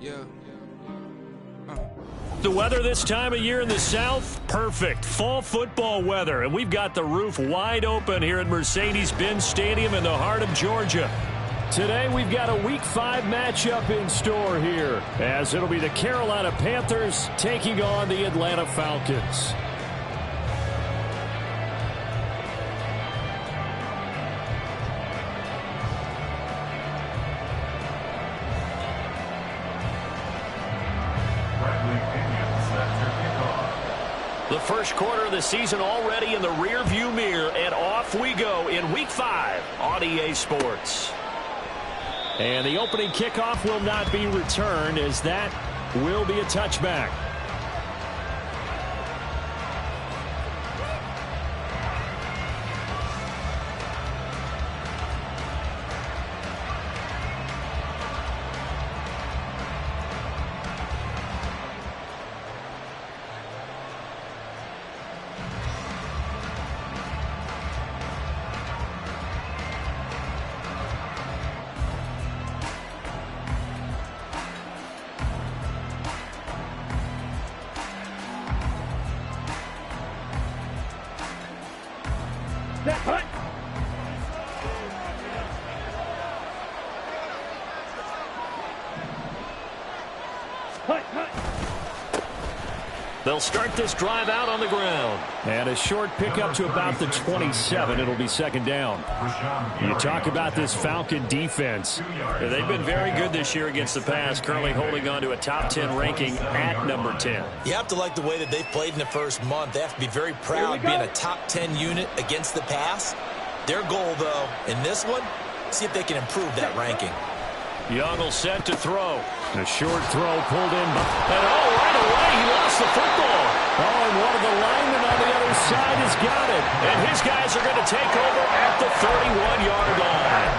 The weather this time of year in the South, perfect. Fall football weather, and we've got the roof wide open here at Mercedes-Benz Stadium in the heart of Georgia. Today we've got a Week 5 matchup in store here, as it'll be the Carolina Panthers taking on the Atlanta Falcons. The first quarter of the season already in the rear-view mirror, and off we go in Week 5 on EA Sports. And the opening kickoff will not be returned, as that will be a touchback. They'll start this drive out on the ground. And a short pickup to about the 27. It'll be second down. You talk about this Falcon defense. They've been very good this year against the pass, currently holding on to a top 10 ranking at number 10. You have to like the way that they've played in the first month. They have to be very proud being a top 10 unit against the pass. Their goal, though, in this one, see if they can improve that ranking. Young will set to throw. A short throw pulled in. And right away, he lost the football. And one of the linemen on the other side has got it. And his guys are going to take over at the 31-yard line.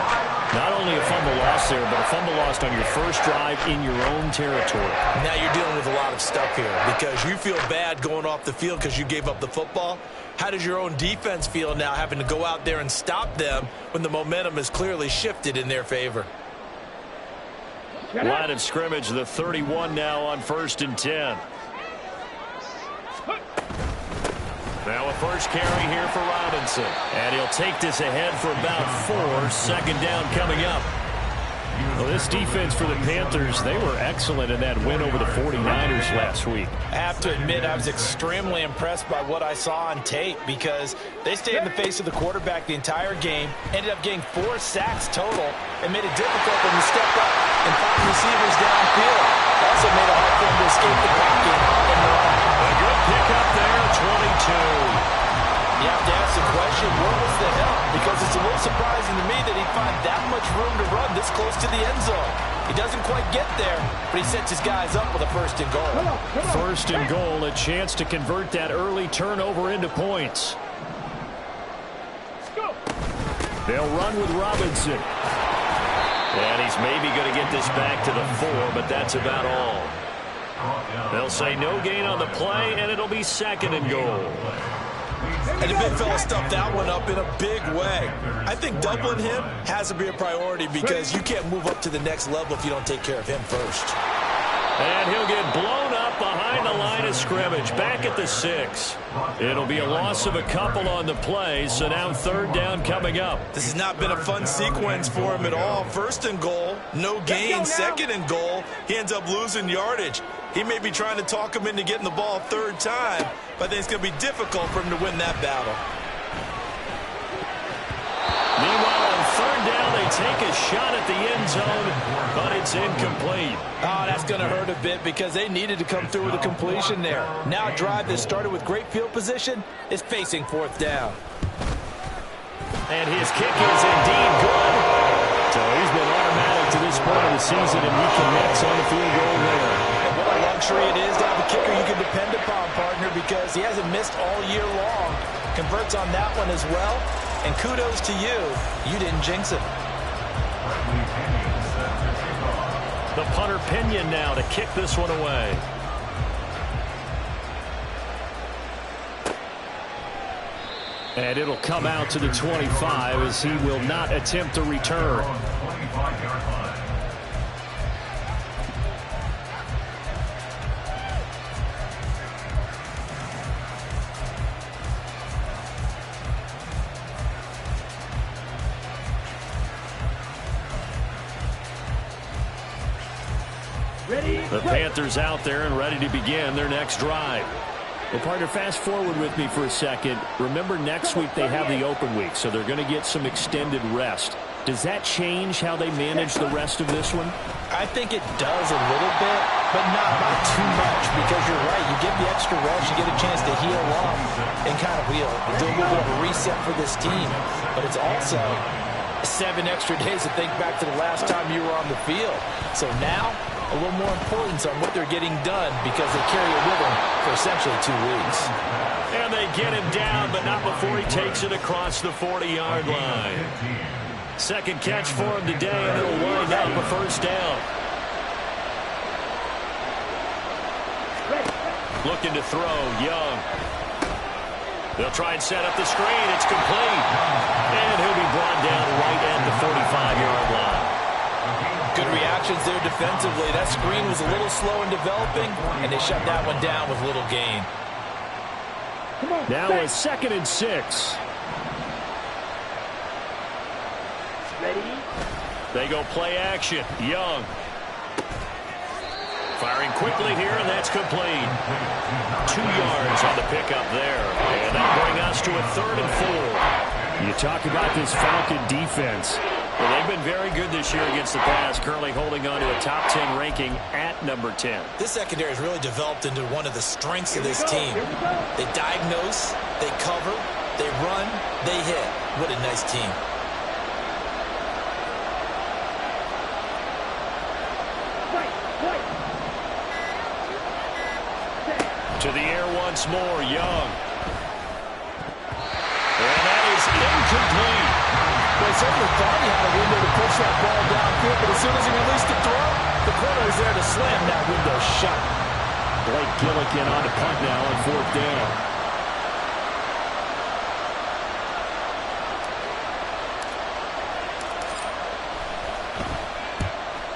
Not only a fumble loss there, but a fumble lost on your first drive in your own territory. Now you're dealing with a lot of stuff here because you feel bad going off the field because you gave up the football. How does your own defense feel now having to go out there and stop them when the momentum is clearly shifted in their favor? Line of scrimmage, the 31 now on 1st and 10. Now a first carry here for Robinson. And he'll take this ahead for about 4. Second down coming up. Well, this defense for the Panthers, they were excellent in that win over the 49ers last week. I have to admit, I was extremely impressed by what I saw on tape because they stayed in the face of the quarterback the entire game, ended up getting 4 sacks total, and made it difficult for them to step up and find receivers downfield. Also made it hard for them to escape the pocket and run. A good pickup there, 22. You have to ask the question, what was the help? Because it's a little surprising to me that he'd find that much room to run this close to the end zone. He doesn't quite get there, but he sets his guys up with a 1st and goal. First and goal, a chance to convert that early turnover into points. They'll run with Robinson. And he's maybe going to get this back to the 4, but that's about all. They'll say no gain on the play, and it'll be 2nd and goal. And the big fella stuffed that one up in a big way. I think doubling him has to be a priority because you can't move up to the next level if you don't take care of him first. And he'll get blown up behind the line of scrimmage, back at the 6. It'll be a loss of a couple on the play, so now 3rd down coming up. This has not been a fun sequence for him at all. 1st and goal, no gain. 2nd and goal, he ends up losing yardage. He may be trying to talk him into getting the ball 3rd time, but I think it's going to be difficult for him to win that battle. Meanwhile, on 3rd down, they take a shot at the end zone, but it's incomplete. Oh, that's going to hurt a bit because they needed to come through with a completion there. Now a drive that started with great field position is facing 4th down. And his kick is indeed good. So he's been automatic to this point of the season, and he connects on the field goal there. And what a luxury it is to have a kicker you can depend upon, partner, because he hasn't missed all year long. Converts on that one as well. And kudos to you. You didn't jinx it. The punter Pinion now to kick this one away. And it'll come out to the 25 as he will not attempt to return. The Panthers out there and ready to begin their next drive. Well, partner, fast forward with me for a second. Remember, next week they have the open week, so they're going to get some extended rest. Does that change how they manage the rest of this one? I think it does a little bit, but not too much, because you're right. You get the extra rest, you get a chance to heal up and kind of do a little bit of a reset for this team. But it's also 7 extra days to think back to the last time you were on the field. So now, a little more importance on what they're getting done, because they carry it with them for essentially 2 weeks. And they get him down, but not before he takes it across the 40-yard line. Second catch for him today, and it'll wind up a first down. Looking to throw, Young. They'll try and set up the screen. It's complete. And he'll be brought down right at the 45-yard line. Good reactions there defensively. That screen was a little slow in developing, and they shut that one down with little gain. Now it's 2nd and 6. They go play action. Young. Firing quickly here, and that's complete. 2 yards on the pickup there. And that'll bring us to a 3rd and 4. You talk about this Falcon defense. Well, they've been very good this year against the pass, currently holding on to a top 10 ranking at number 10. This secondary has really developed into one of the strengths of this team. They diagnose, they cover, they run, they hit. What a nice team. To the air once more, Young. And that is incomplete. Well, he certainly thought he had a window to push that ball downfield, but as soon as he released the throw, the corner was there to slam that window shut. Blake Gillikin on to punt now on 4th down.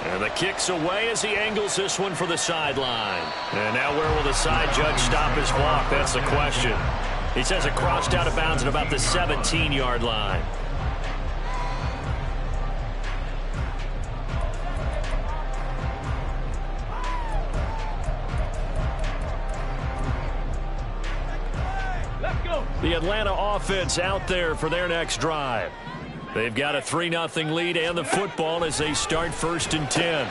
And the kick's away as he angles this one for the sideline. And now where will the side judge stop his walk? That's the question. He says it crossed out of bounds at about the 17-yard line. The Atlanta offense out there for their next drive. They've got a 3-0 lead and the football as they start 1st and 10.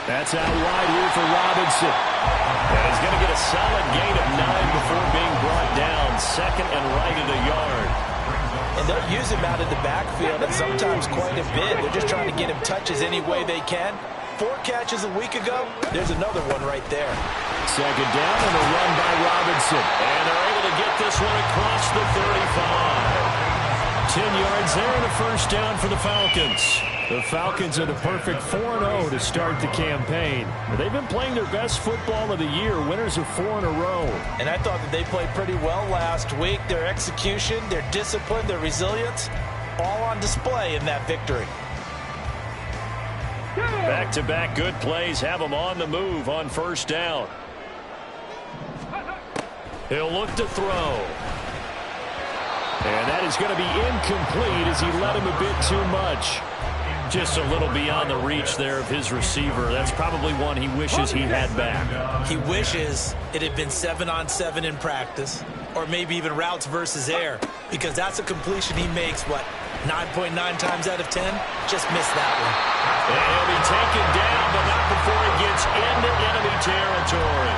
That's out wide here for Robinson. And he's going to get a solid gain of 9 before being brought down. 2nd and right at a yard. And they'll use him out of the backfield, and sometimes quite a bit. They're just trying to get him touches any way they can. 4 catches a week ago. There's another one right there. 2nd down and a run by Robinson. And they're able to get this one across the 35. 10 yards there and a first down for the Falcons. The Falcons are the perfect 4-0 to start the campaign. They've been playing their best football of the year, winners of 4 in a row. And I thought that they played pretty well last week. Their execution, their discipline, their resilience, all on display in that victory. Back-to-back good plays have them on the move on 1st down. He'll look to throw. And that is going to be incomplete as he led him a bit too much. Just a little beyond the reach there of his receiver. That's probably one he wishes he had back. He wishes it had been 7-on-7 in practice, or maybe even routes versus air, because that's a completion he makes, 9.9 times out of 10? Just missed that one. And he'll be taken down, but not before he gets into enemy territory.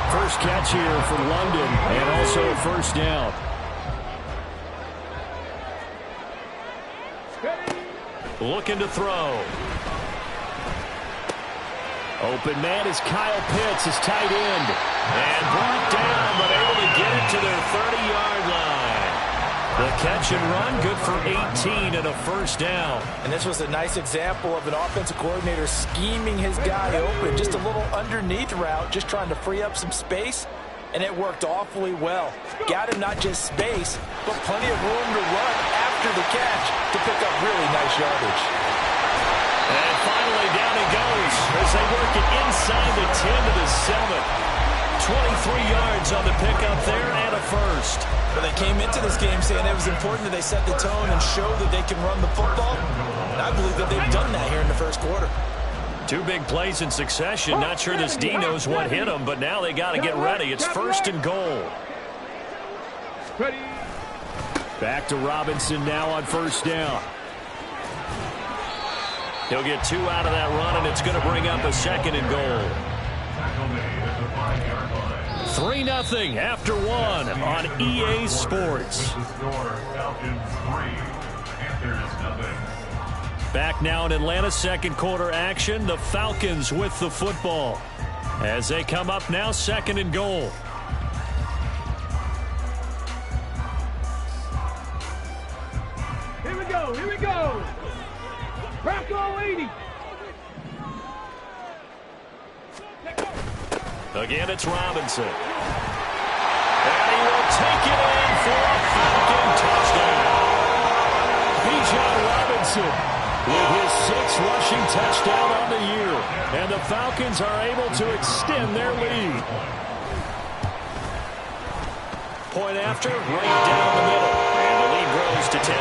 First catch here for London, and also a first down. Looking to throw. Open man is Kyle Pitts, his tight end. And brought down, but able to get it to their 30-yard line. The catch and run, good for 18 and a first down. And this was a nice example of an offensive coordinator scheming his guy open. Just a little underneath route, just trying to free up some space. And it worked awfully well. Got him not just space, but plenty of room to run after the catch to pick up really nice yardage. And finally down he goes as they work it inside the 10 to the 7. 23 yards on the pickup there and a first. But they came into this game saying it was important that they set the tone and show that they can run the football. And I believe that they've done that here in the first quarter. Two big plays in succession. Not sure this D knows what hit him, but now they got to get ready. It's 1st and goal. Back to Robinson now on 1st down. He'll get 2 out of that run, and it's going to bring up a 2nd and goal. 3-0 after 1 on EA Sports. Back now in Atlanta, 2nd quarter action. The Falcons with the football as they come up now 2nd and goal. Here we go, here we go. Bronco 80. Again, it's Robinson. And he will take it in for a Falcon touchdown. Bijan Robinson with his 6th rushing touchdown on the year. And the Falcons are able to extend their lead. Point after, right down the middle. And the lead grows to 10-0.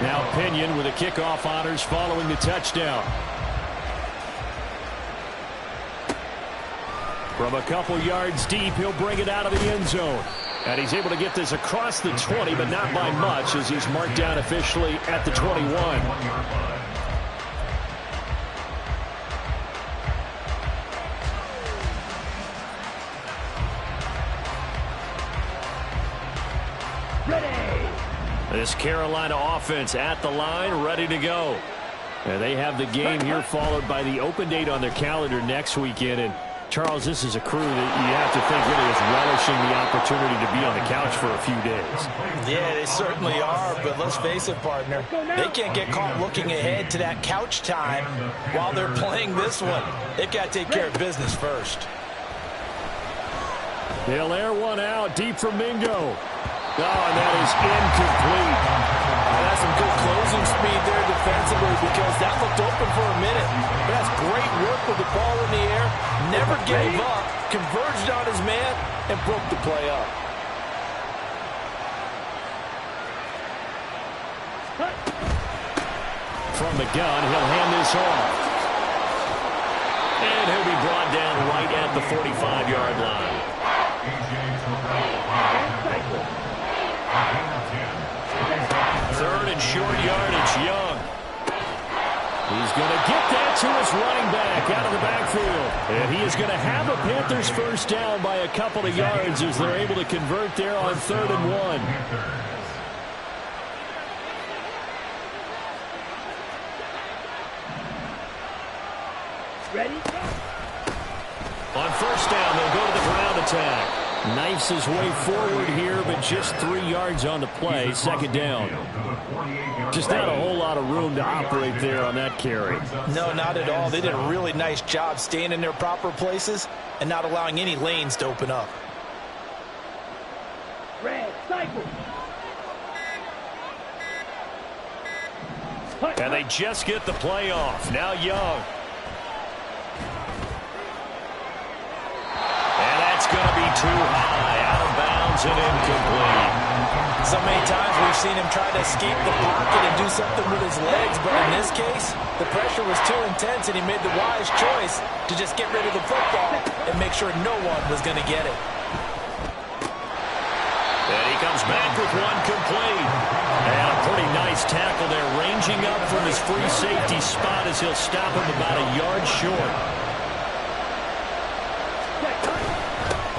Now Pinion with the kickoff honors following the touchdown. From a couple yards deep, he'll bring it out of the end zone. And he's able to get this across the 20, but not by much as he's marked down officially at the 21. This Carolina offense at the line, ready to go. And they have the game here followed by the open date on their calendar next weekend. And Charles, this is a crew that you have to think really is relishing the opportunity to be on the couch for a few days. Yeah, they certainly are, but let's face it, partner. They can't get caught looking ahead to that couch time while they're playing this one. They've got to take care of business first. They'll air one out deep from Mingo. Oh, and that is incomplete. That's some good closing speed there defensively because that looked open for a minute. But that's great work with the ball in the air. Never gave up, converged on his man, and broke the play up. From the gun, he'll hand this off. And he'll be brought down right at the 45-yard line. Third and short yardage, Young. He's going to get that to his running back out of the backfield. And he is going to have a Panthers first down by a couple of yards as they're able to convert there on 3rd and 1. Ready? On 1st down, they'll go to the ground attack. Knifes his way forward here, but just 3 yards on the play. 2nd down. Just not a whole lot of room to operate there on that carry. No, not at all. They did a really nice job staying in their proper places and not allowing any lanes to open up. Red, cycle. And they just get the play off. Now Young. And that's going to be too high. Out of bounds and incomplete. So many times we've seen him try to escape the pocket and do something with his legs, but in this case, the pressure was too intense and he made the wise choice to just get rid of the football and make sure no one was going to get it. And he comes back with one complete. And a pretty nice tackle there, ranging up from his free safety spot as he'll stop him about a yard short.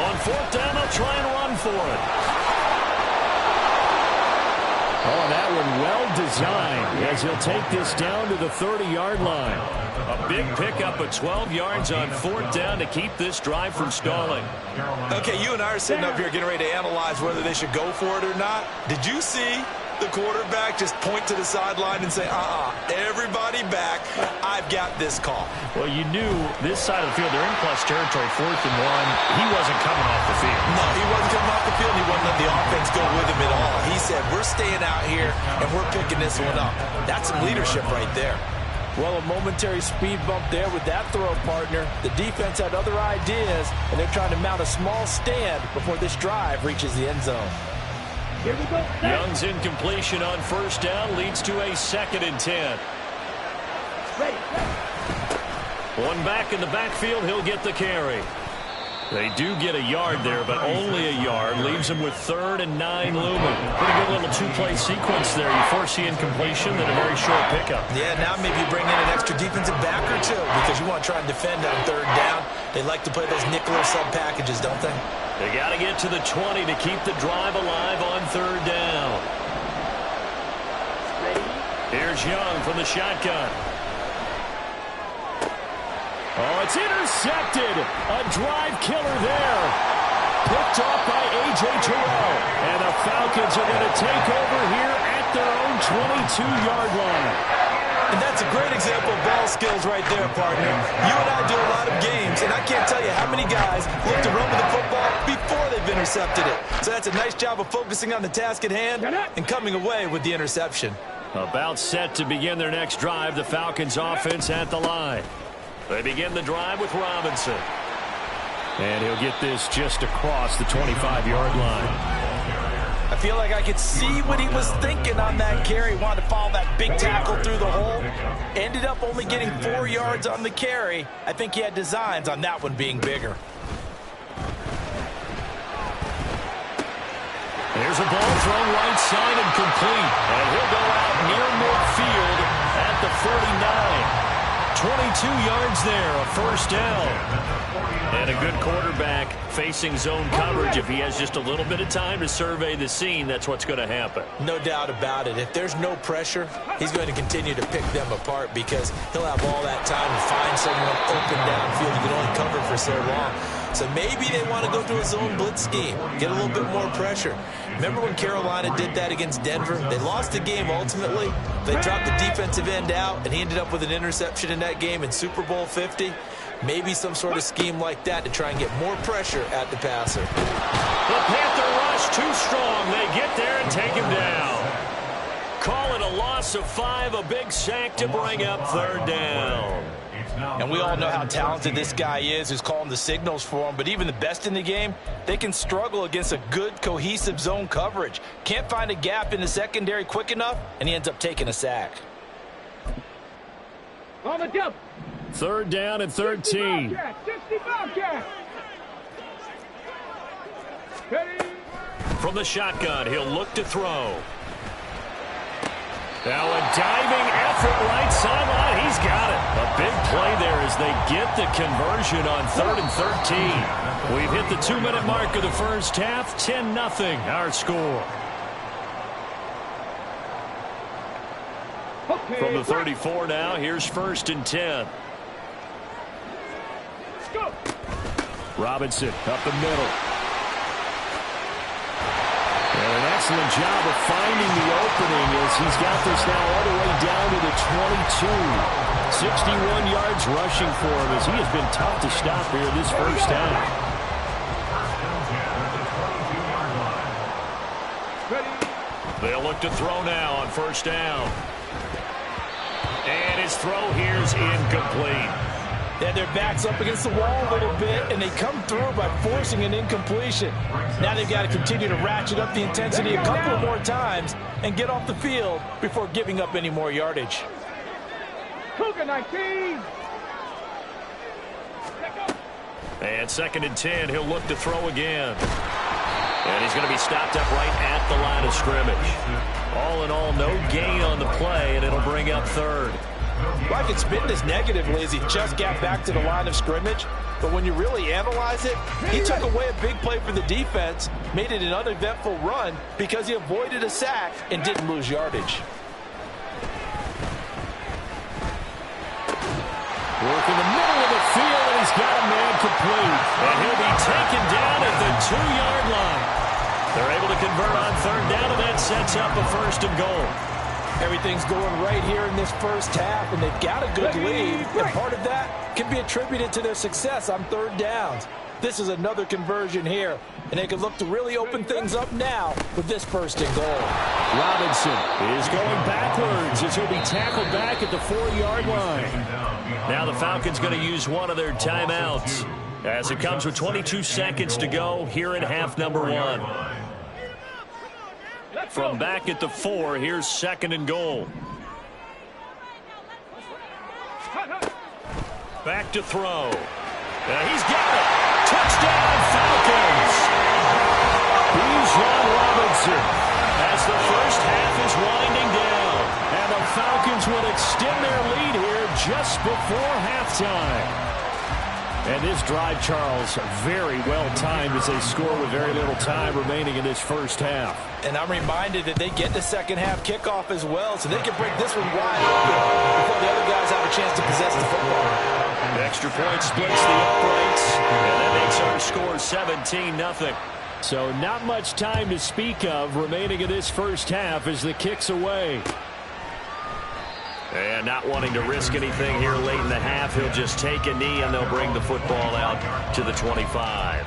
On 4th down, they'll try and run for it. Oh, and that one well designed as he'll take this down to the 30-yard line. A big pickup of 12 yards on 4th down to keep this drive from stalling. Okay, you and I are sitting up here getting ready to analyze whether they should go for it or not. Did you see the quarterback just point to the sideline and say, everybody back, I've got this call? Well, you knew this side of the field, they're in plus territory, 4th and 1. He wasn't coming off the field. No, he wasn't coming off the field. He wasn't letting the offense go with him at all. He said, we're staying out here, and we're picking this one up. That's some leadership right there. Well, a momentary speed bump there with that throw, partner. The defense had other ideas, and they're trying to mount a small stand before this drive reaches the end zone. Here we go. Young's incompletion on first down leads to a 2nd and 10. Ready. One back in the backfield, he'll get the carry. They do get a yard there, but only a yard. Leaves them with 3rd and 9 looming. Pretty good little two-play sequence there. You force the incompletion, then a very short pickup. Yeah, now maybe you bring in an extra defensive back or two because you want to try and defend on 3rd down. They like to play those nickel or sub packages, don't they? They got to get to the 20 to keep the drive alive on 3rd down. Here's Young from the shotgun. Oh, it's intercepted. A drive killer there. Picked off by A.J. Terrell. And the Falcons are going to take over here at their own 22-yard line. And that's a great example of ball skills right there, partner. You and I do a lot of games, and I can't tell you how many guys look to run with the football before they've intercepted it. So that's a nice job of focusing on the task at hand and coming away with the interception. About set to begin their next drive, the Falcons offense at the line. They begin the drive with Robinson. And he'll get this just across the 25-yard line. I feel like I could see what he was thinking on that carry. Wanted to follow that big tackle through the hole. Ended up only getting 4 yards on the carry. I think he had designs on that one being bigger. There's a ball thrown right side and complete. And he'll go out near midfield at the 49. 22 yards there, a 1st down. And a good quarterback facing zone coverage. If he has just a little bit of time to survey the scene, that's what's going to happen. No doubt about it. If there's no pressure, he's going to continue to pick them apart because he'll have all that time to find someone open downfield. You can only cover for so long. So maybe they want to go to a zone blitz scheme, get a little bit more pressure. Remember when Carolina did that against Denver? They lost the game ultimately. They dropped the defensive end out, and he ended up with an interception in that game in Super Bowl 50. Maybe some sort of scheme like that to try and get more pressure at the passer. The Panther rush too strong. They get there and take him down. Call it a loss of 5, a big sack to bring up 3rd down. And we all know how talented this guy is who's calling the signals for him, but even the best in the game, they can struggle against a good, cohesive zone coverage. Can't find a gap in the secondary quick enough, and he ends up taking a sack. On the jump. 3rd down and 13. 60 Bobcat. Ready. From the shotgun, he'll look to throw. Now a diving effort right sideline. He's got it. A big play there as they get the conversion on 3rd and 13. We've hit the 2-minute mark of the first half. 10-0 our score. Okay. From the 34 now, here's 1st and 10. Let's go. Robinson up the middle. And an excellent job of finding the opening as he's got this now all the way down to the 22. 61 yards rushing for him as he has been tough to stop here this first half. They'll look to throw now on 1st down. And his throw here's incomplete. Then their back's up against the wall a little bit, and they come through by forcing an incompletion. Now they've got to continue to ratchet up the intensity a couple more times and get off the field before giving up any more yardage. Cougar 19. And 2nd and 10, he'll look to throw again. And he's going to be stopped up right at the line of scrimmage. All in all, no gain on the play, and it'll bring up 3rd. Well, I could spin this negatively as he just got back to the line of scrimmage. But when you really analyze it, he took away a big play for the defense, made it an uneventful run because he avoided a sack and didn't lose yardage. Work in the middle of the field, and he's got a man complete. And he'll be taken down at the 2-yard line. They're able to convert on 3rd down, and that sets up a 1st and goal. Everything's going right here in this first half, and they've got a good lead. And part of that can be attributed to their success on 3rd downs. This is another conversion here, and they can look to really open things up now with this 1st and goal. Robinson is going backwards as he'll be tackled back at the 4-yard line. Now the Falcons going to use one of their timeouts as it comes with 22 seconds to go here in half number 1. From back at the 4, here's 2nd and goal. Back to throw. He's got it. Touchdown, Falcons. He's Ron Robinson as the first half is winding down. And the Falcons will extend their lead here just before halftime. And this drive, Charles, very well timed as they score with very little time remaining in this first half. And I'm reminded that they get the second half kickoff as well, so they can break this one wide open before the other guys have a chance to possess the football. The extra point splits the uprights, and that makes our score 17-0. So not much time to speak of remaining in this first half as the kick's away. And not wanting to risk anything here late in the half, he'll just take a knee and they'll bring the football out to the 25.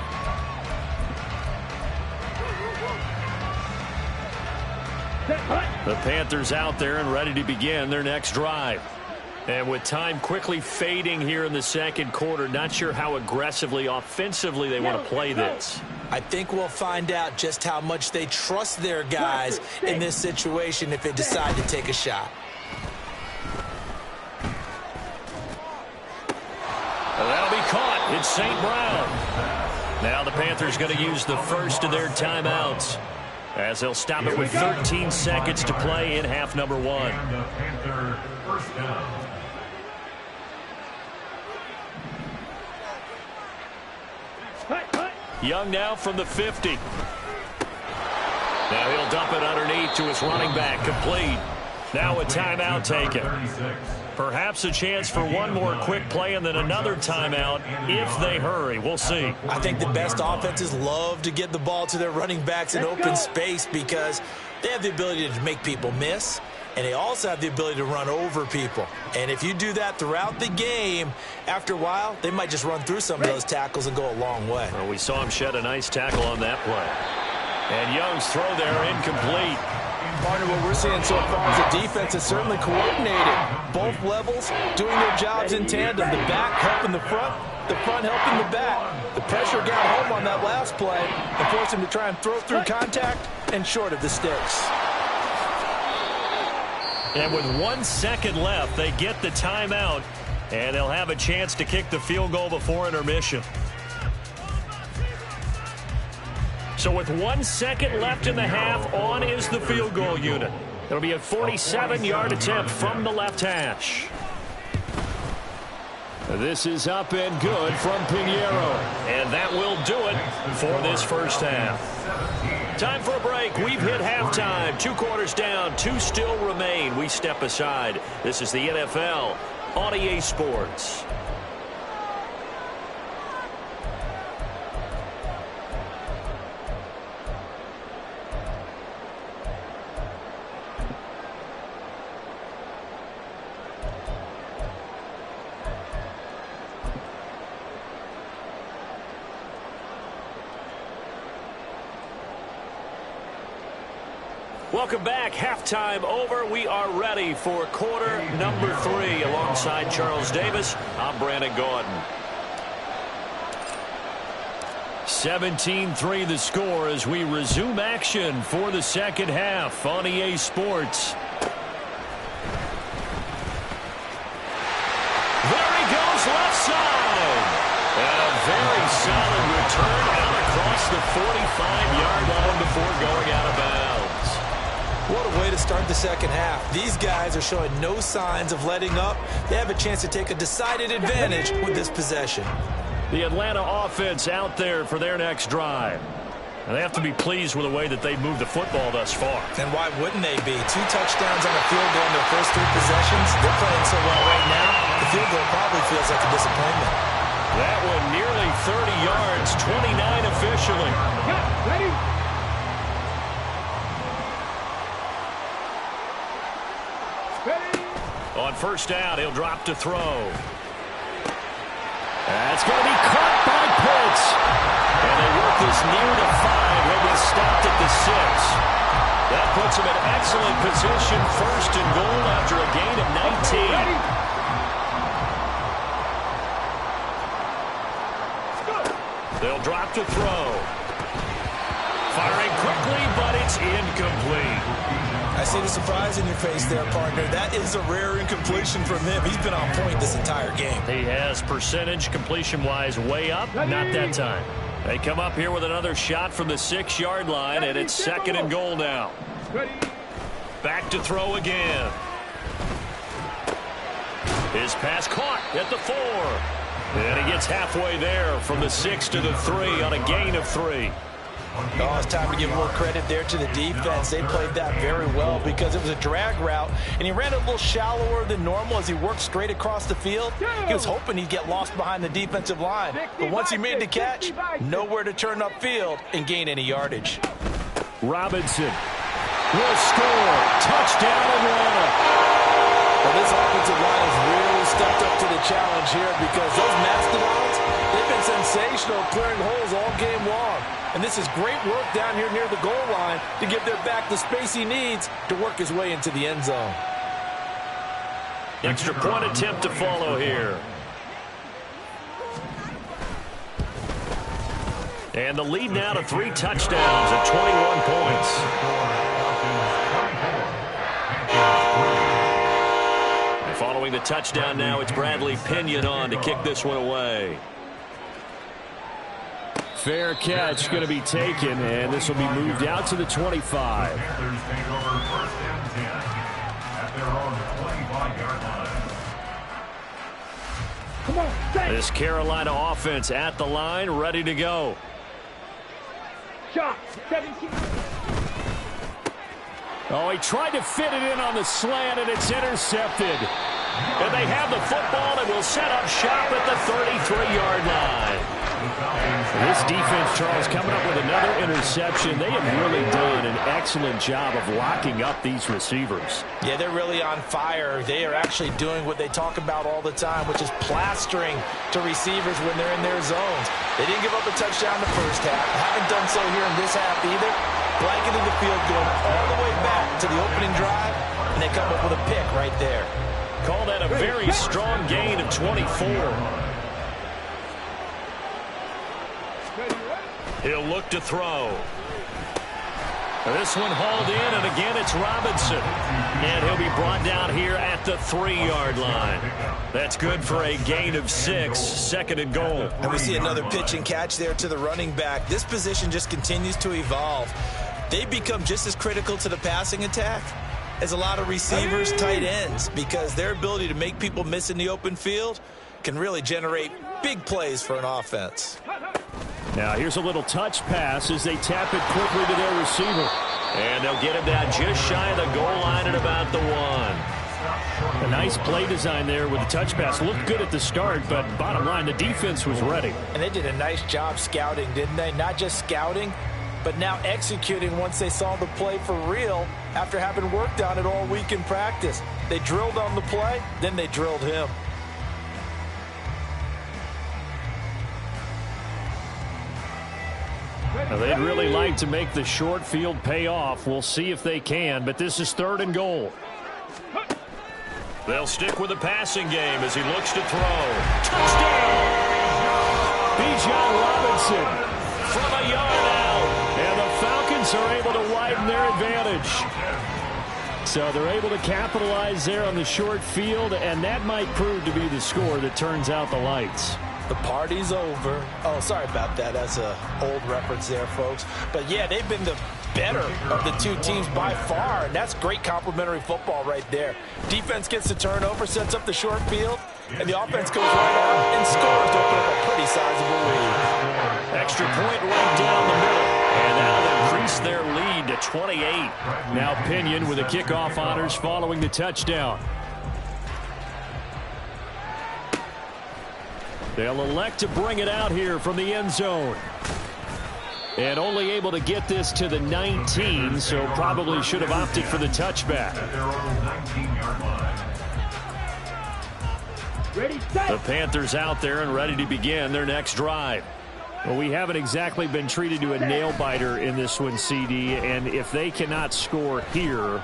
The Panthers out there and ready to begin their next drive. And with time quickly fading here in the second quarter, not sure how aggressively, offensively they want to play this. I think we'll find out just how much they trust their guys in this situation if they decide to take a shot. That'll be caught. It's St. Brown. Now the Panthers going to use the first of their timeouts as they'll stop it with 13 seconds to play in half number 1. Panther first down. Young now from the 50. Now he'll dump it underneath to his running back. Complete. Now a timeout taken. Perhaps a chance for one more quick play and then another timeout if they hurry. We'll see. I think the best offenses love to get the ball to their running backs in open space because they have the ability to make people miss, and they also have the ability to run over people. And if you do that throughout the game, after a while, they might just run through some of those tackles and go a long way. Well, we saw him shed a nice tackle on that play. And Young's throw there incomplete. Partner, what we're seeing so far is the defense is certainly coordinated. Both levels doing their jobs in tandem. The back helping the front helping the back. The pressure got home on that last play and forced him to try and throw through contact and short of the sticks. And with 1 second left, they get the timeout, and they'll have a chance to kick the field goal before intermission. So with 1 second left in the half, on is the field goal unit. It'll be a 47-yard attempt from the left hash. This is up and good from Pinheiro. And that will do it for this first half. Time for a break. We've hit halftime. 2 quarters down, 2 still remain. We step aside. This is the NFL on EA Sports. Welcome back. Halftime over. We are ready for quarter number 3. Alongside Charles Davis, I'm Brandon Gordon. 17-3 the score as we resume action for the second half on EA Sports. There he goes, left side. And a very solid return out across the 45-yard line before going out of bounds. What a way to start the second half. These guys are showing no signs of letting up. They have a chance to take a decided advantage with this possession. The Atlanta offense out there for their next drive. And they have to be pleased with the way that they've moved the football thus far. And why wouldn't they be? 2 touchdowns on a field goal in their first 3 possessions. They're playing so well right now, the field goal probably feels like a disappointment. That one nearly 30 yards, 29 officially. Ready? On first down, he'll drop to throw. That's going to be caught by Pitts. And they work this near the 5. He'll be stopped at the 6. That puts him in excellent position, first and goal after a gain of 19. They'll drop to throw. Firing quickly, but it's It's incomplete. I see the surprise in your face there, partner. That is a rare incompletion from him. He's been on point this entire game. He has percentage completion-wise way up. Not that time. They come up here with another shot from the 6-yard line, and it's 2nd and goal now. Back to throw again. His pass caught at the 4. And he gets halfway there from the 6 to the 3 on a gain of 3. Oh, it's time to give a little credit there to the defense. They played that very well because it was a drag route, and he ran a little shallower than normal as he worked straight across the field. He was hoping he'd get lost behind the defensive line, but once he made the catch, nowhere to turn upfield and gain any yardage. Robinson will score. Touchdown, Atlanta. Well, this offensive line has really stepped up to the challenge here because those mastodons, they've been sensational clearing holes all game long. And this is great work down here near the goal line to give their back the space he needs to work his way into the end zone. Extra point attempt to follow here. And the lead now to 3 touchdowns at 21 points. Following the touchdown now, it's Bradley Pinion on to kick this one away. Fair catch going to be taken, and this will be moved out to the 25. Come on, This Carolina offense at the line, ready to go. shot, 17. Oh, he tried to fit it in on the slant, and it's intercepted. And they have the football and will set up shop at the 33-yard line. This defense, Charles, coming up with another interception. They have really done an excellent job of locking up these receivers. Yeah, they're really on fire. They are actually doing what they talk about all the time, which is plastering to receivers when they're in their zones. They didn't give up a touchdown in the first half. Haven't done so here in this half either. Blanketing the field, going all the way back to the opening drive, and they come up with a pick right there. Call that a very strong gain of 24. He'll look to throw. This one hauled in, and again it's Robinson. And he'll be brought down here at the 3-yard line. That's good for a gain of 6, 2nd and goal. And we see another pitch and catch there to the running back. This position just continues to evolve. They become just as critical to the passing attack as a lot of receivers, tight ends, because their ability to make people miss in the open field can really generate big plays for an offense. Now here's a little touch pass as they tap it quickly to their receiver. And they'll get him down just shy of the goal line at about the 1. A nice play design there with the touch pass. Looked good at the start, but bottom line, the defense was ready. And they did a nice job scouting, didn't they? Not just scouting, but now executing once they saw the play for real after having worked on it all week in practice. They drilled on the play, then they drilled him. Now, they'd really like to make the short field pay off. We'll see if they can, but this is 3rd and goal. They'll stick with the passing game as he looks to throw. Touchdown! Bijan Robinson from a yard out. And the Falcons are able to widen their advantage. So they're able to capitalize there on the short field, and that might prove to be the score that turns out the lights. The party's over. Oh, sorry about that. That's an old reference there, folks. But, yeah, they've been the better of the two teams by far, and that's great complimentary football right there. Defense gets the turnover, sets up the short field, and the offense goes right out and scores to open up a pretty sizable lead. Extra point right down the middle, and that'll increase their lead to 28. Now Pinion with the kickoff honors following the touchdown. They'll elect to bring it out here from the end zone. And only able to get this to the 19, so probably should have opted for the touchback. The Panthers out there and ready to begin their next drive. Well, we haven't exactly been treated to a nail-biter in this one, CD, and if they cannot score here,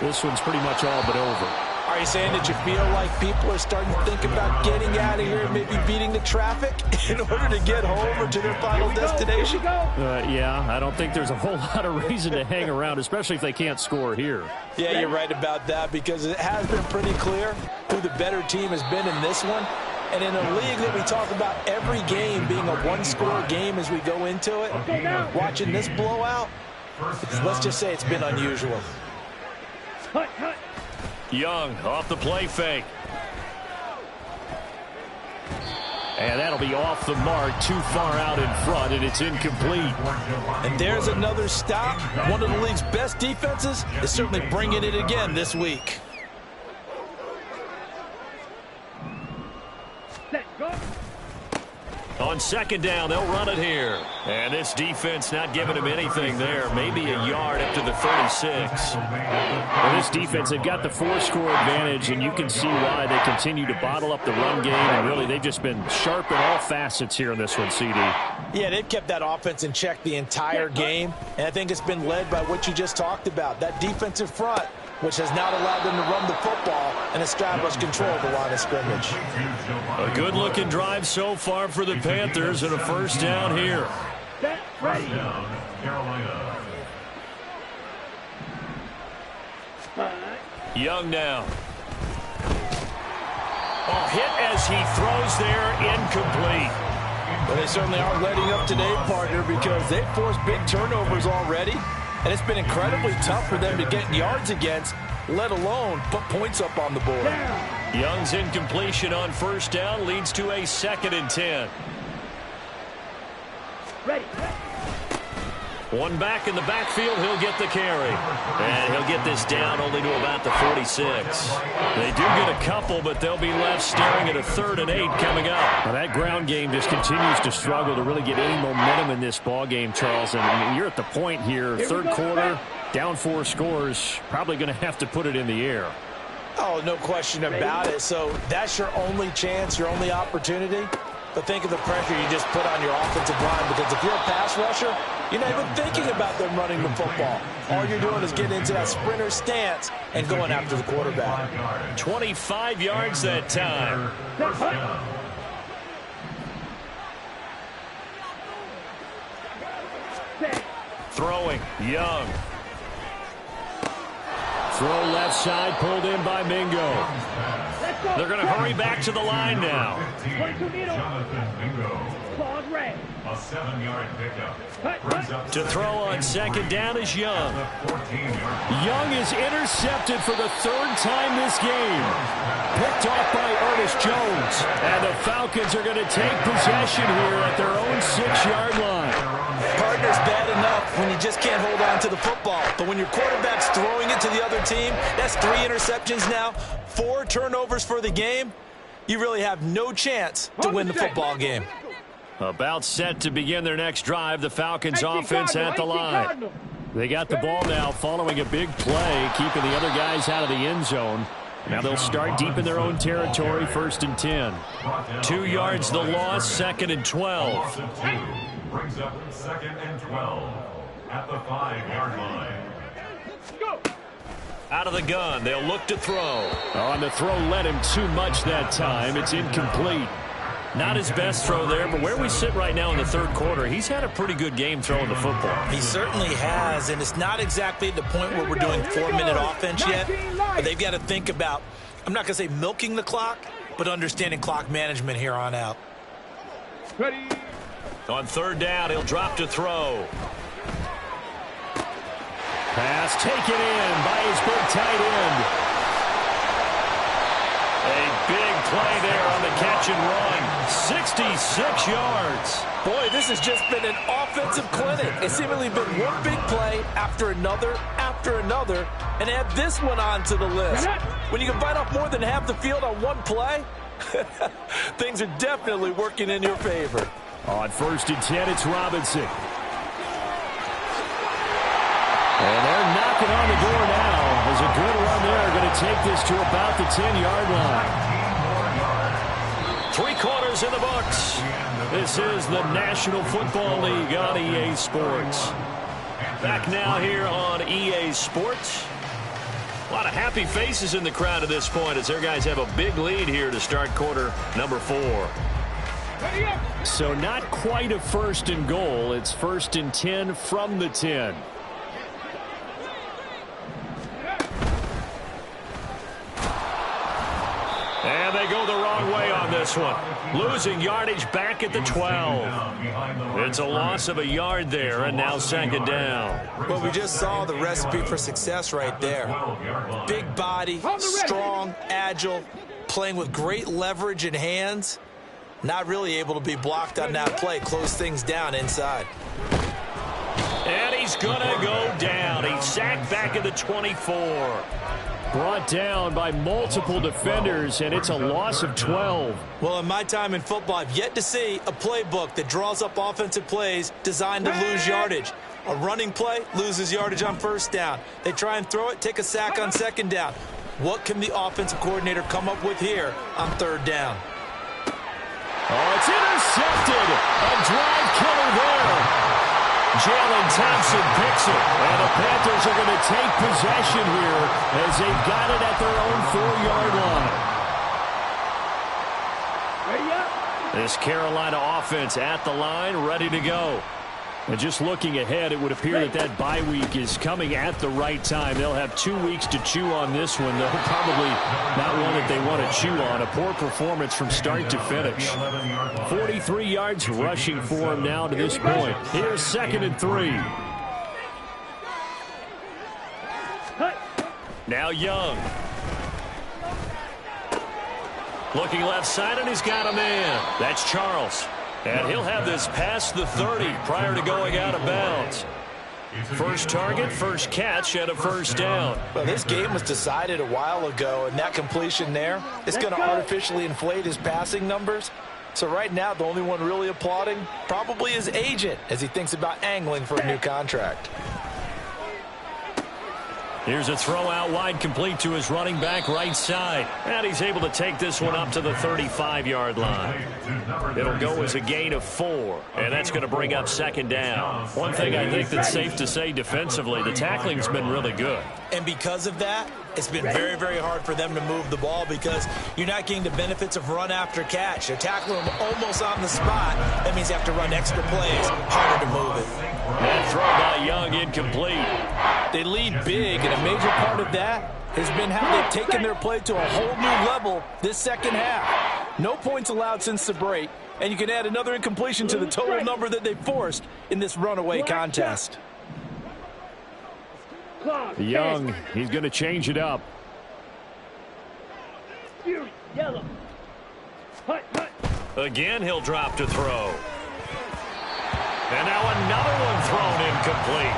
this one's pretty much all but over. Are you saying that you feel like people are starting to think about getting out of here and maybe beating the traffic in order to get home or to their final destination? Yeah, I don't think there's a whole lot of reason to hang around, especially if they can't score here. Yeah, you're right about that, because it has been pretty clear who the better team has been in this one. And in a league that we talk about every game being a one-score game as we go into it, watching this blowout, let's just say it's been unusual. Young off the play fake. And that'll be off the mark, too far out in front, and it's incomplete. And there's another stop. One of the league's best defenses is certainly bringing it again this week. On second down, they'll run it here. And this defense not giving him anything there. Maybe a yard up to the 36. Well, this defense, they've got the 4-score advantage, and you can see why they continue to bottle up the run game. And really, they've just been sharp in all facets here in this one, CD. Yeah, they've kept that offense in check the entire game. And I think it's been led by what you just talked about, that defensive front, which has not allowed them to run the football and establish control of the line of scrimmage. A good-looking drive so far for the Panthers, and a first down here. First down, Carolina. Young now. Oh, hit as he throws there, incomplete. Well, they certainly aren't letting up today, partner, because they've forced big turnovers already. And it's been incredibly tough for them to get yards against, let alone put points up on the board. Young's incompletion on first down leads to a 2nd and 10. Ready. One back in the backfield, he'll get the carry. And he'll get this down only to about the 46. They do get a couple, but they'll be left staring at a 3rd and 8 coming up. Now that ground game just continues to struggle to really get any momentum in this ball game, Charles. And you're at the point here, third quarter, down 4 scores, probably going to have to put it in the air. Oh, no question about it. So that's your only chance, your only opportunity. But think of the pressure you just put on your offensive line, because if you're a pass rusher, you're not even thinking about them running the football. All you're doing is getting into that sprinter stance and going after the quarterback. 25 yards that time. Throwing, Young. Throw left side, pulled in by Mingo. They're going to hurry back to the line now. Jonathan Mingo. A 7-yard pickup. To throw on second down is Young. Young is intercepted for the 3rd time this game. Picked off by Ernest Jones. And the Falcons are going to take possession here at their own 6-yard line. Partner's bad enough when you just can't hold on to the football. But when your quarterback's throwing it to the other team, that's 3 interceptions now, 4 turnovers for the game. You really have no chance to win the football game. About set to begin their next drive, the Falcons offense at the line. They got the ball now following a big play, keeping the other guys out of the end zone. Now they'll start deep in their own territory, 1st and 10. 2 yards the loss, 2nd and 12. Brings up 2nd and 12 at the 5-yard line. Out of the gun, they'll look to throw. Oh, and the throw led him too much that time. It's incomplete. Not his best throw there, but where we sit right now in the 3rd quarter, he's had a pretty good game throwing the football. He certainly has, and it's not exactly at the point where we're doing 4-minute offense yet, but they've got to think about, I'm not going to say milking the clock, but understanding clock management here on out. Ready. On 3rd down, he'll drop to throw. Pass taken in by his big tight end. A big play there on the catch and run. 66 yards. Boy, this has just been an offensive clinic. It's seemingly been one big play after another, and add this one onto the list. When you can bite off more than half the field on one play, things are definitely working in your favor. On 1st and 10, it's Robinson. And they're knocking on the door now. There's a good run there. Going to take this to about the 10-yard line. 3 quarters in the books. This is the National Football League on EA Sports. Back now here on EA Sports. A lot of happy faces in the crowd at this point as their guys have a big lead here to start quarter number 4. So not quite a 1st and goal. It's 1st and 10 from the 10. And they go the wrong way on this one. Losing yardage back at the 12. It's a loss of a yard there, and now 2nd down. Well, we just saw the recipe for success right there. Big body, strong, agile, playing with great leverage in hands. Not really able to be blocked on that play. Close things down inside. And he's going to go down. He's sacked back at the 24. Brought down by multiple defenders, and it's a loss of 12. Well, in my time in football, I've yet to see a playbook that draws up offensive plays designed to lose yardage. A running play loses yardage on 1st down. They try and throw it, take a sack on 2nd down. What can the offensive coordinator come up with here on 3rd down? Oh, it's intercepted. A drive killer there. Jalen Thompson picks it. And the Panthers are going to take possession here as they've got it at their own 4-yard line. This Carolina offense at the line, ready to go. And just looking ahead, it would appear that that bye week is coming at the right time. They'll have 2 weeks to chew on this one, though probably not one that they want to chew on. A poor performance from start to finish. 43 yards rushing for him now to this point. Here's 2nd and 3. Now Young. Looking left side, and he's got a man. That's Charles. And he'll have this past the 30 prior to going out of bounds. First target, first catch, and a 1st down. Well, this game was decided a while ago, and that completion there is going to artificially inflate his passing numbers. So right now, the only one really applauding probably his agent as he thinks about angling for a new contract. Here's a throw out wide, complete to his running back right side. And he's able to take this one up to the 35-yard line. It'll go as a gain of 4, and that's going to bring up 2nd down. One thing I think that's safe to say defensively, the tackling's been really good. And because of that, it's been very, very hard for them to move the ball because you're not getting the benefits of run after catch. They're tackling them almost on the spot. That means you have to run extra plays, harder to move it. That throw by Young incomplete. They lead big, and a major part of that has been how they've taken their play to a whole new level this 2nd half. No points allowed since the break, and you can add another incompletion to the total number that they forced in this runaway contest. Young, he's going to change it up. Again, he'll drop to throw. And now another one thrown incomplete.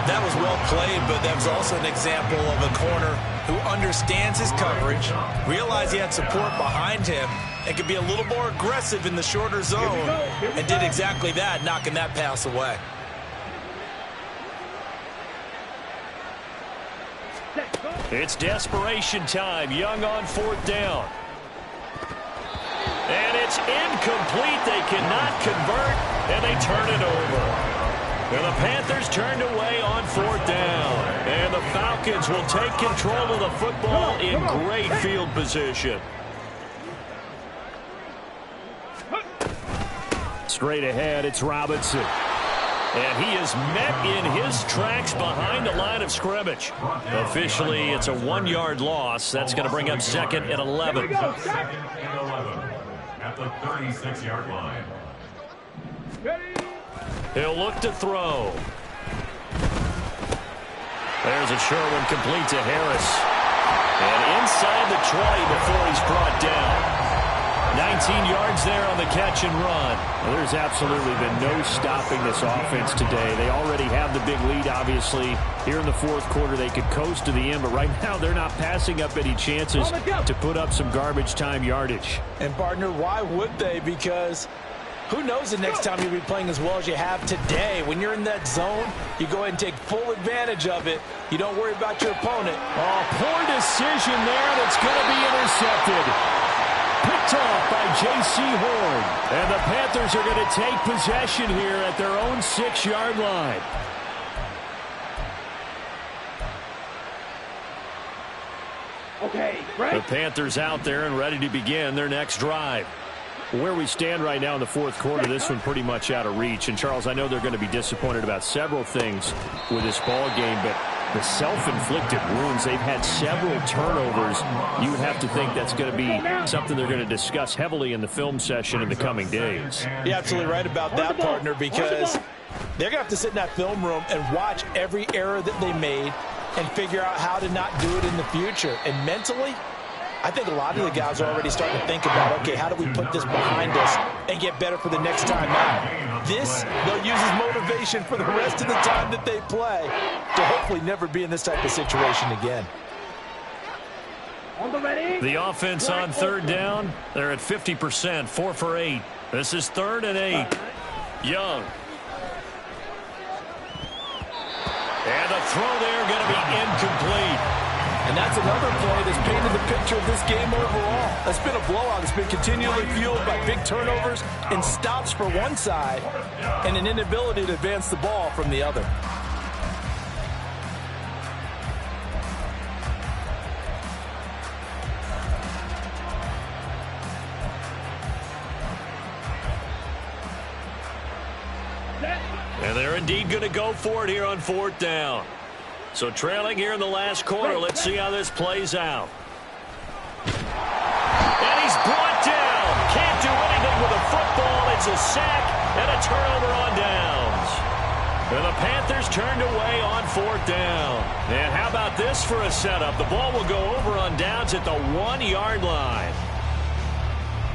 That was well played, but that was also an example of a corner who understands his coverage, realized he had support behind him, and could be a little more aggressive in the shorter zone, and did exactly that, knocking that pass away. It's desperation time. Young on 4th down. And it's incomplete. They cannot convert, and they turn it over. And the Panthers turned away on 4th down. And the Falcons will take control of the football in great field position. Straight ahead, it's Robinson. And he is met in his tracks behind the line of scrimmage. Officially, it's a 1-yard loss. That's going to bring up 2nd and 11. 2nd and 11 at the 36-yard line. He'll look to throw. There's a short one complete to Harris. And inside the 20 before he's brought down. 19 yards there on the catch and run. Well, there's absolutely been no stopping this offense today. They already have the big lead, obviously. Here in the 4th quarter, they could coast to the end, but right now they're not passing up any chances to put up some garbage time yardage. And, partner, why would they? Because who knows the next time you'll be playing as well as you have today. When you're in that zone, you go ahead and take full advantage of it. You don't worry about your opponent. Oh, poor decision there. That's going to be intercepted. Picked off by J.C. Horn. And the Panthers are going to take possession here at their own 6-yard line. Okay, the Panthers out there and ready to begin their next drive. Where we stand right now in the fourth quarter, this one pretty much out of reach. And, Charles, I know they're going to be disappointed about several things with this ball game, but the self-inflicted wounds, they've had several turnovers. You would have to think that's going to be something they're going to discuss heavily in the film session in the coming days. You're absolutely right about that, partner, because they're going to have to sit in that film room and watch every error that they made and figure out how to not do it in the future. And mentally, I think a lot of the guys are already starting to think about, okay, how do we put this behind us and get better for the next time out? This, they'll use as motivation for the rest of the time that they play to hopefully never be in this type of situation again. The offense on third down, they're at 50%, 4 for 8. This is 3rd and 8. Young. And the throw there going to be incomplete. And that's another play that's painted the picture of this game overall. It's been a blowout. It's been continually fueled by big turnovers and stops for one side and an inability to advance the ball from the other. And they're indeed going to go for it here on 4th down. So trailing here in the last quarter. Let's see how this plays out. And he's brought down. Can't do anything with a football. It's a sack and a turnover on downs. And the Panthers turned away on 4th down. And how about this for a setup? The ball will go over on downs at the 1-yard line.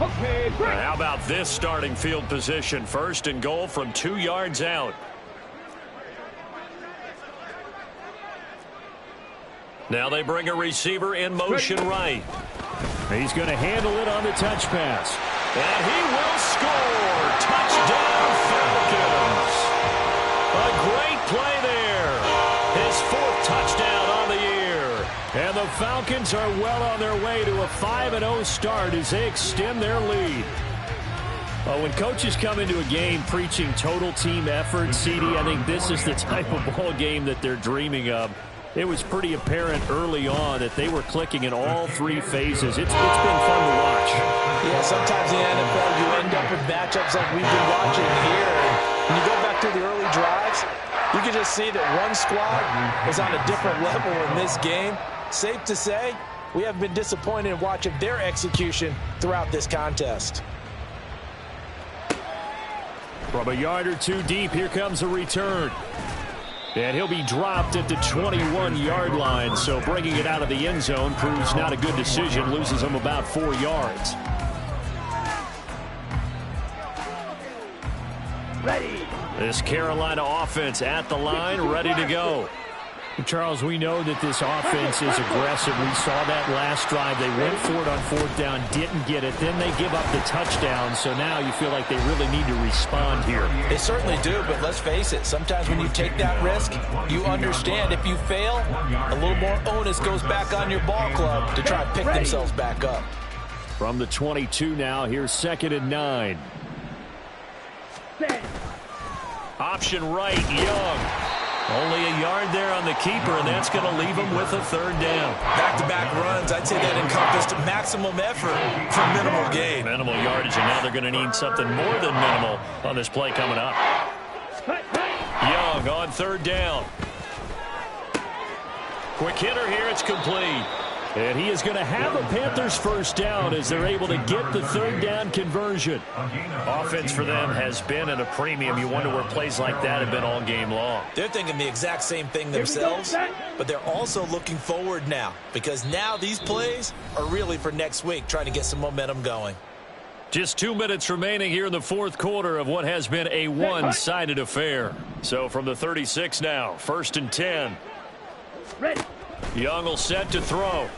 Okay, How about this starting field position? 1st and goal from 2 yards out. Now they bring a receiver in motion right. He's going to handle it on the touch pass. And he will score. Touchdown, Falcons. A great play there. His 4th touchdown on the year. And the Falcons are well on their way to a 5-0 start as they extend their lead. Well, when coaches come into a game preaching total team effort, CD, I think this is the type of ball game that they're dreaming of. It was pretty apparent early on that they were clicking in all 3 phases. It's been fun to watch. Yeah, sometimes in the NFL you end up with matchups like we've been watching here. When you go back to the early drives, you can just see that one squad was on a different level in this game. Safe to say, we haven't been disappointed in watching their execution throughout this contest. From a yard or 2 deep, here comes a return. And he'll be dropped at the 21-yard line, so bringing it out of the end zone proves not a good decision, loses him about 4 yards. ready. This Carolina offense at the line, ready to go. Charles, we know that this offense is aggressive. We saw that last drive. They went for it on 4th down, didn't get it. Then they give up the touchdown. So now you feel like they really need to respond here. They certainly do, but let's face it. Sometimes when you take that risk, you understand if you fail, a little more onus goes back on your ball club to try and pick themselves back up. From the 22 now, here's 2nd and 9. Option right, Young. Only a yard there on the keeper, and that's going to leave him with a 3rd down. Back-to-back runs, I'd say that encompassed maximum effort for minimal gain. Minimal yardage, and now they're going to need something more than minimal on this play coming up. Young on 3rd down. Quick hitter here, it's complete. And he is going to have a Panthers 1st down as they're able to get the 3rd down conversion. Offense for them has been at a premium. You wonder where plays like that have been all game long. They're thinking the exact same thing themselves, but they're also looking forward now because now these plays are really for next week, trying to get some momentum going. Just 2 minutes remaining here in the 4th quarter of what has been a one-sided affair. So from the 36 now, 1st and 10. Ready. Young will set to throw.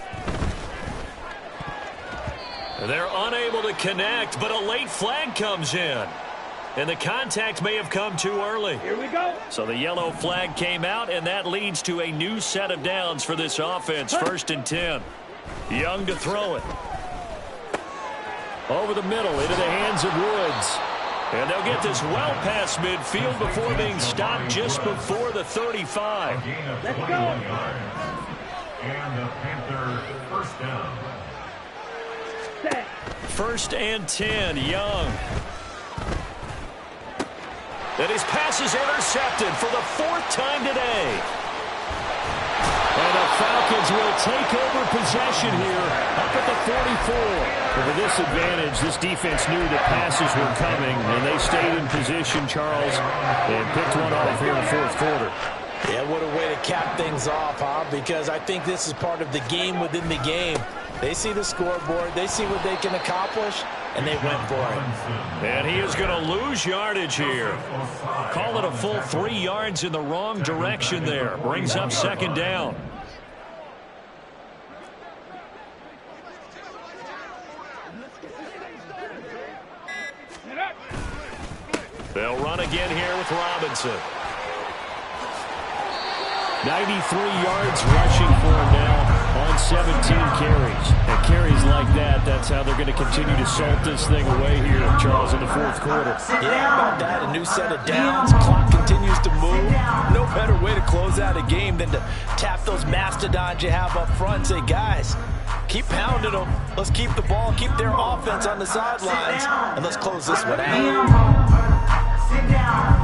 They're unable to connect, but a late flag comes in. And the contact may have come too early. Here we go. So the yellow flag came out, and that leads to a new set of downs for this offense. 1st and 10. Young to throw it. Over the middle, into the hands of Woods. And they'll get this well past midfield before being stopped just before the 35. Let's go. And the Panthers' 1st down. First and 10, Young. And his pass is intercepted for the 4th time today. And the Falcons will take over possession here up at the 44. But with this advantage, this defense knew that passes were coming, and they stayed in position, Charles, and picked one off here in the 4th quarter. Yeah, what a way to cap things off, huh? Because I think this is part of the game within the game. They see the scoreboard, they see what they can accomplish, and they went for it. And he is going to lose yardage here. Call it a full 3 yards in the wrong direction there. Brings up 2nd down. They'll run again here with Robinson. 93 yards rushing for him now on 17 carries. And carries like that, that's how they're going to continue to salt this thing away here, Charles, in the 4th quarter. Yeah, about that. A new set of downs. Clock continues to move. No better way to close out a game than to tap those mastodons you have up front and say, guys, keep pounding them. Let's keep the ball, keep their offense on the sidelines, and let's close this one out. Sit down.